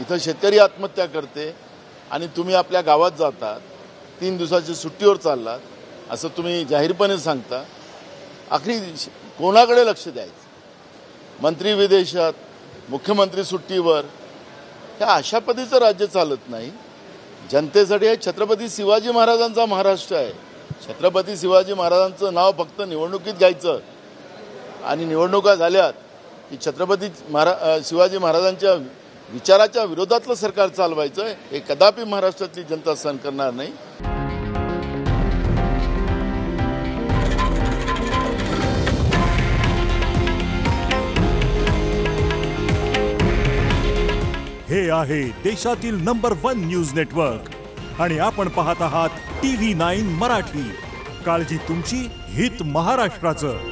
इथं शेतकरी आत्महत्या करते आणि तुम्ही आपल्या गावात जाता, 3 दिवसाची सुट्टीवर चाललात असं तुम्ही जाहीरपणे सांगता. आखरी कोणाकडे लक्ष द्यायचं? मंत्री विदेशात, मुख्यमंत्री सुट्टीवर. ह्या अशा पद्धतीचं राज्य चालत नाही. जनतेसाठी हे छत्रपती शिवाजी महाराजांचा महाराष्ट्र आहे. छत्रपती शिवाजी महाराजांचं नाव फक्त निवडणुकीत घ्यायचं आणि निवडणुका झाल्यात की छत्रपती शिवाजी महाराजांच्या विचाराच्या विरोधातलं सरकार चालवायचं हे कदापि महाराष्ट्रातली जनता सहन करणार नाही. हे आहे देशातील नंबर 1 न्यूज नेटवर्क आणि आपण पाहत आहात TV9 मराठी. काळजी तुमची, हित महाराष्ट्राचं.